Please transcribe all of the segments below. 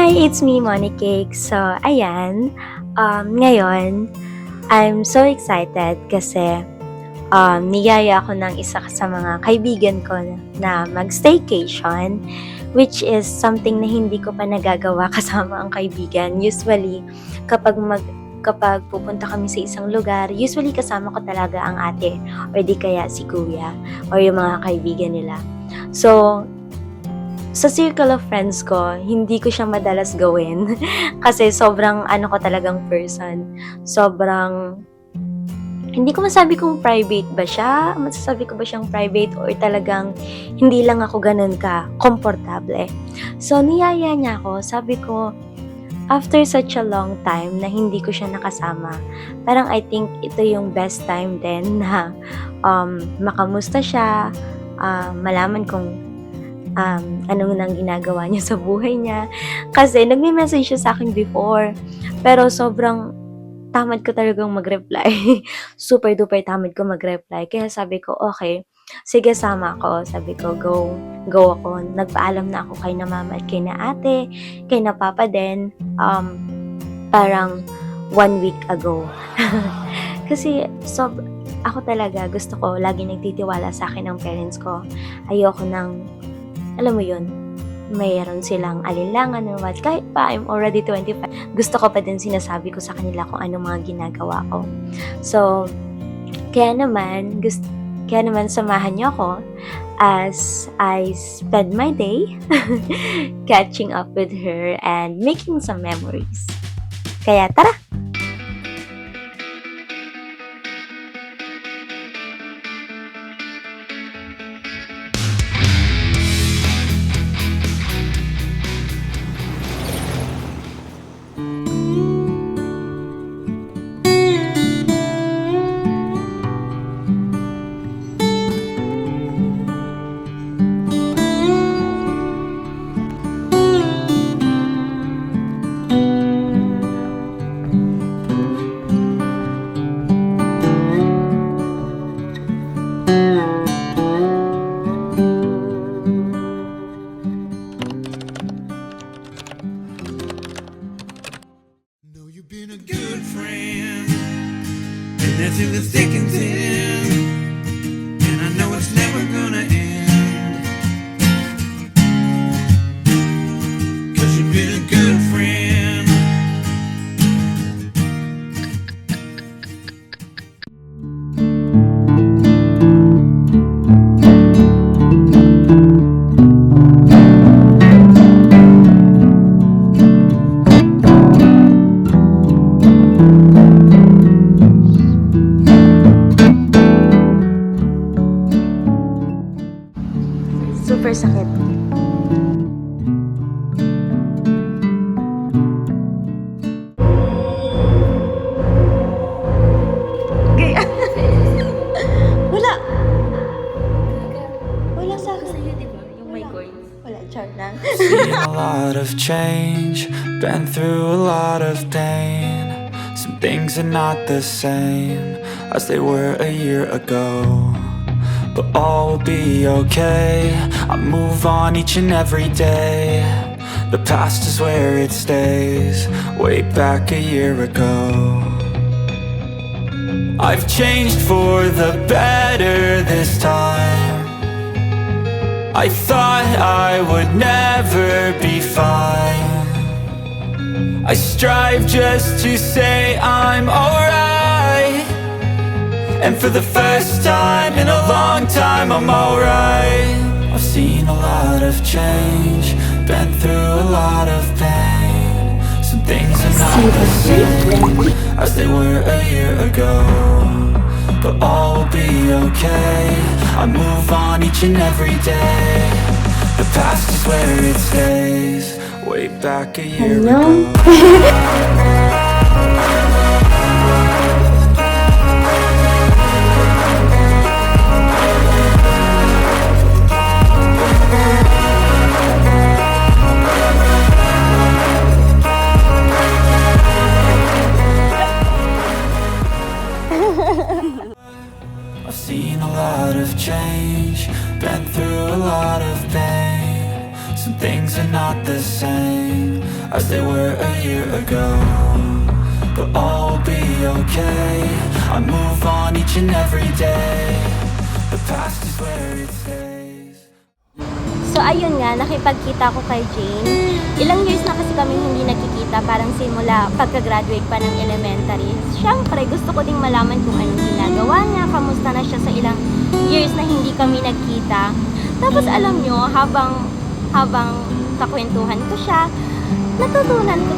Hi, it's me, Monicake. So, ayan, ngayon, I'm so excited kasi niyaya ako ng isa sa mga kaibigan ko na mag-staycation, which is something na hindi ko pa nagagawa kasama ang kaibigan. Usually, kapag kapag pupunta kami sa isang lugar, usually kasama ko talaga ang ate or di kaya si kuya or yung mga kaibigan nila. So, sa circle of friends ko, hindi ko siya madalas gawin kasi sobrang ano ko talagang person. Sobrang hindi ko masabi kung private ba siya, masasabi ko ba siyang private or talagang hindi lang ako ganun ka komportable. So niyaya niya ako, sabi ko after such a long time na hindi ko siya nakasama, parang I think ito yung best time din na makamusta siya, malaman kung anong nang ginagawa niya sa buhay niya. Kasi nagme-message siya sa akin before, pero sobrang tamad ko talagang mag-reply. Super duper tamad ko mag-reply. Kaya sabi ko, okay, sige sama ako. Sabi ko, go ako. Nagpaalam na ako kay na mama at kay na ate, kay na papa din, parang 1 week ago. Kasi ako talaga, gusto ko, lagi nagtitiwala sa akin ng parents ko. Ayoko nang alam mo yun, mayroon silang alinlangan or what. Kahit pa, I'm already 25. Gusto ko pa din sinasabi ko sa kanila kung ano mga ginagawa ko. So, kaya naman samahan niyo ako as I spend my day catching up with her and making some memories. Kaya tara! Know you've been a good friend, and that's in the thick and thin, and I know it's never gonna end, 'cause you've been a good friend. Super sakit. Gaya. Wala. Wala sa akin. Sa'yo, diba? Yung may coins. Wala, char lang. Seen a lot of change, been through a lot of pain. Some things are not the same as they were a year ago, but all will be okay. I move on each and every day. The past is where it stays, way back a year ago. I've changed for the better this time. I thought I would never be fine. I strive just to say I'm alright, and for the first time in a long time I'm alright. I've seen a lot of change, been through a lot of pain. Some things are not the same as they were a year ago, but all will be okay. I move on each and every day. The past is where it stays, way back a year ago. I've seen a lot of change, been through a lot of pain. Some things are not the same as they were a year ago. But all will be okay, I move on each and every day. The past is where it stays. So ayun nga, nakipagkita ko kay Jane. Ilang years na kasi kami hindi nakikita, parang simula pagka-graduate pa ng elementary. Siyempre, gusto ko ding malaman kung anong ginagawa niya, kamusta na siya sa ilang years na hindi kami nagkita. Tapos alam nyo, habang kakwentuhan ko siya, natutunan ko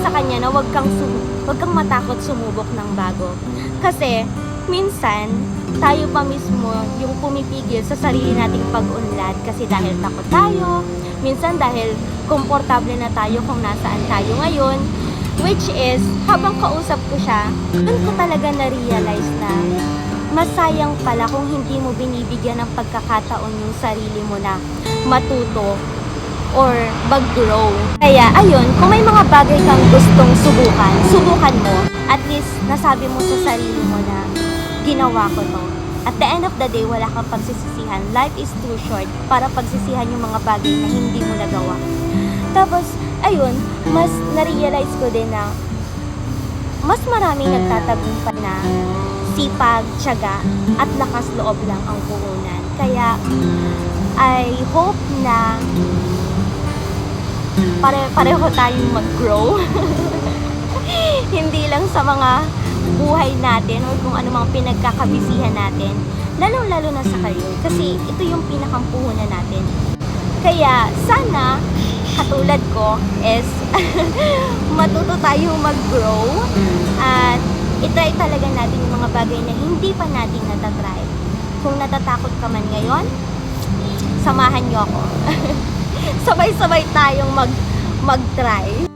sa kanya na wag kang matakot sumubok ng bago. Kasi minsan tayo pa mismo yung pumipigil sa sarili nating pag-unlad kasi dahil takot tayo, minsan dahil komportable na tayo kung nasaan tayo ngayon, which is habang kausap ko siya, doon ko talaga na-realize na masayang pala kung hindi mo binibigyan ng pagkakataon yung sarili mo na matuto or mag-grow. Kaya, ayun, kung may mga bagay kang gustong subukan mo. At least, nasabi mo sa sarili mo na ginawa ko to. At the end of the day, wala kang pagsisisihan. Life is too short para pagsisihan yung mga bagay na hindi mo nagawa. Tapos, ayun, mas na-realize ko din na mas maraming nagtatagumpay na sipag, tiyaga, at lakas loob lang ang puhunan. Kaya, I hope na pareho tayong mag-grow. Hindi lang sa mga buhay natin o kung ano mga pinagkakabisihan natin, lalong-lalo na sa career. Kasi ito yung pinakampuhunan natin. Kaya, sana, katulad ko, is matuto tayong mag-grow at itry talaga natin yung mga bagay na hindi pa natin natatry. Kung natatakot ka man ngayon, samahan nyo ako. Sabay-sabay tayong mag-try.